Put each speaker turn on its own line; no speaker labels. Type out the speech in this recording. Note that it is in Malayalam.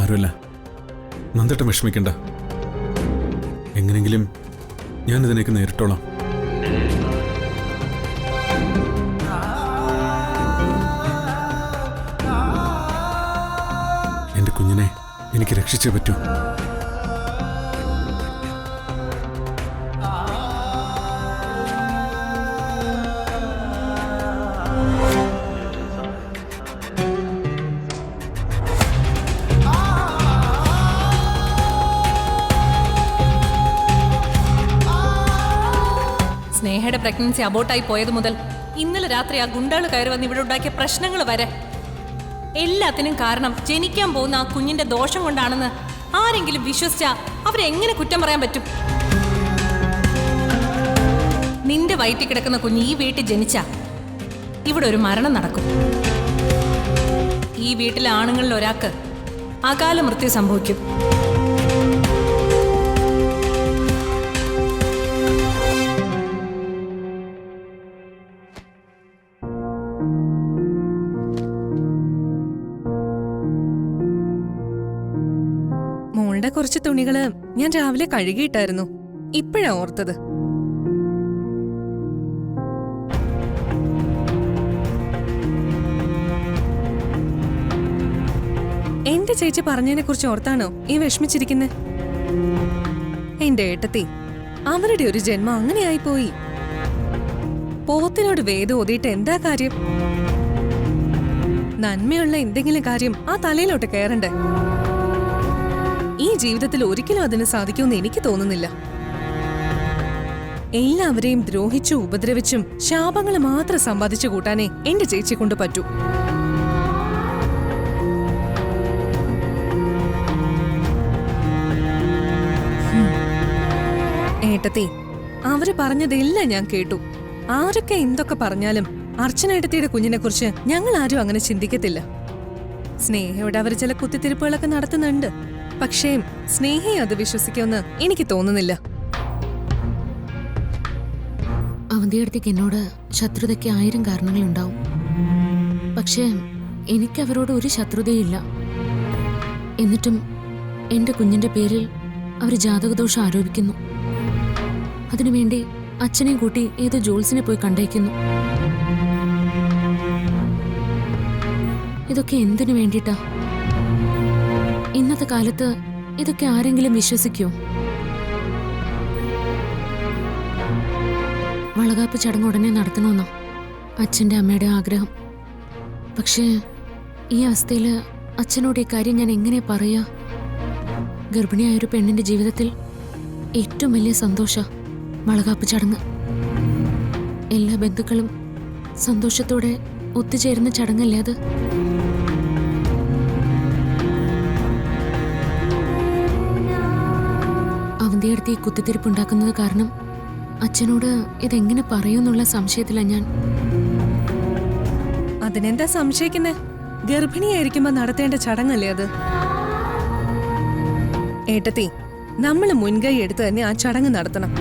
സാരമില്ല, നന്ദേട്ടൻ വിഷമിക്കണ്ട. എങ്ങനെങ്കിലും ഞാനിതിനേക്ക് നേരിട്ടോളാം. എന്റെ കുഞ്ഞിനെ എനിക്ക് രക്ഷിച്ചേ പറ്റൂ.
സ്നേഹയുടെ പ്രഗ്നൻസി അബോട്ടായി പോയത് മുതൽ ഇന്നലെ രാത്രി ആ ഗുണ്ടകൾ കയറി വന്ന് ഇവിടെ ഉണ്ടാക്കിയ പ്രശ്നങ്ങൾ വരെ എല്ലാത്തിനും കാരണം ജനിക്കാൻ പോകുന്ന ആ കുഞ്ഞിന്റെ ദോഷം കൊണ്ടാണെന്ന് ആരെങ്കിലും വിശ്വസിച്ചാ അവരെങ്ങനെ കുറ്റം പറയാൻ പറ്റും? നിന്റെ വയറ്റിൽ കിടക്കുന്ന കുഞ്ഞ് ഈ വീട്ടിൽ ജനിച്ചാ ഇവിടെ ഒരു മരണം നടക്കും. ഈ വീട്ടിലെ ആണുങ്ങളിൽ ഒരാൾക്ക് അകാല മൃത്യു സംഭവിക്കും.
മോളുടെ കുറച്ച് തുണികള് ഞാൻ രാവിലെ കഴുകിയിട്ടായിരുന്നു. ഇപ്പോഴാ ഓർത്തത്. എന്റെ ചേച്ചി പറഞ്ഞതിനെ കുറിച്ച് ഓർത്താണോ ഈ വിഷമിച്ചിരിക്കുന്നത്? എന്റെ ഏട്ടത്തി, അവരുടെ ഒരു ജന്മം അങ്ങനെയായി പോയി. പോത്തിനോട് വേദം ഓതിയിട്ട് എന്താ കാര്യം? നന്മയുള്ള എന്തെങ്കിലും കാര്യം ആ തലയിലോട്ട് കയറണ്ടേ? ഈ ജീവിതത്തിൽ ഒരിക്കലും അതിന് സാധിക്കുമെന്ന് എനിക്ക് തോന്നുന്നില്ല. എല്ലാവരെയും ദ്രോഹിച്ചും ഉപദ്രവിച്ചും ശാപങ്ങൾ മാത്രം സമ്പാദിച്ചു കൂട്ടാനേ എന്റെ ചേച്ചി കൊണ്ട് പറ്റൂ. ഏട്ടത്തി, അവര് പറഞ്ഞതെല്ലാം ഞാൻ കേട്ടു. ആരൊക്കെ എന്തൊക്കെ പറഞ്ഞാലും അർച്ചന ഏട്ടത്തിയുടെ കുഞ്ഞിനെ കുറിച്ച് ഞങ്ങൾ ആരും അങ്ങനെ ചിന്തിക്കത്തില്ല. സ്നേഹയോട് അവർ ചില കുത്തിത്തിരിപ്പുകളൊക്കെ നടത്തുന്നുണ്ട്. പക്ഷേ സ്നേഹയെ അത് വിശ്വസിക്കുമെന്ന് എനിക്ക് തോന്നുന്നില്ല.
അവന്തിയടുത്തേക്ക് എന്നോട് ശത്രുതയ്ക്ക് 1000 കാരണങ്ങളുണ്ടാവും. പക്ഷേ എനിക്ക് അവരോട് ഒരു ശത്രുതയില്ല. എന്നിട്ടും എന്റെ കുഞ്ഞിന്റെ പേരിൽ അവർ ജാതകദോഷം ആരോപിക്കുന്നു. അതിനുവേണ്ടി അച്ഛനെയും കൂട്ടി ഏതോ ജോൾസിനെ പോയി കണ്ടേക്കുന്നു. ഇതൊക്കെ എന്തിനു വേണ്ടിയിട്ടാ? ഇന്നത്തെ കാലത്ത് ഇതൊക്കെ ആരെങ്കിലും വിശ്വസിക്കോ? വളകാപ്പ് ചടങ്ങ് ഉടനെ നടത്തണമെന്നോ അച്ഛൻ്റെ അമ്മയുടെ ആഗ്രഹം. പക്ഷേ ഈ അവസ്ഥയിൽ അച്ഛനോട് ഈ കാര്യം ഞാൻ എങ്ങനെ പറയാ? ഗർഭിണിയായൊരു പെണ്ണിന്റെ ജീവിതത്തിൽ ഏറ്റവും വലിയ സന്തോഷ വളകാപ്പ് ചടങ്ങ്. എല്ലാ ബന്ധുക്കളും സന്തോഷത്തോടെ ഒത്തുചേരുന്ന ചടങ്ങല്ലേ അത്? അവന്തിയടുത്ത് ഈ കുത്തിത്തിരിപ്പുണ്ടാക്കുന്നത് കാരണം അച്ഛനോട് ഇതെങ്ങനെ പറയൂന്നുള്ള സംശയത്തിലാണ് ഞാൻ.
അതിനെന്താ സംശയിക്കുന്നേ? ഗർഭിണിയായിരിക്കുമ്പോ നടത്തേണ്ട ചടങ്ങല്ലേ അത്? ഏട്ടത്തി, നമ്മൾ മുൻകൈ എടുത്ത് തന്നെ ആ ചടങ്ങ് നടത്തണം.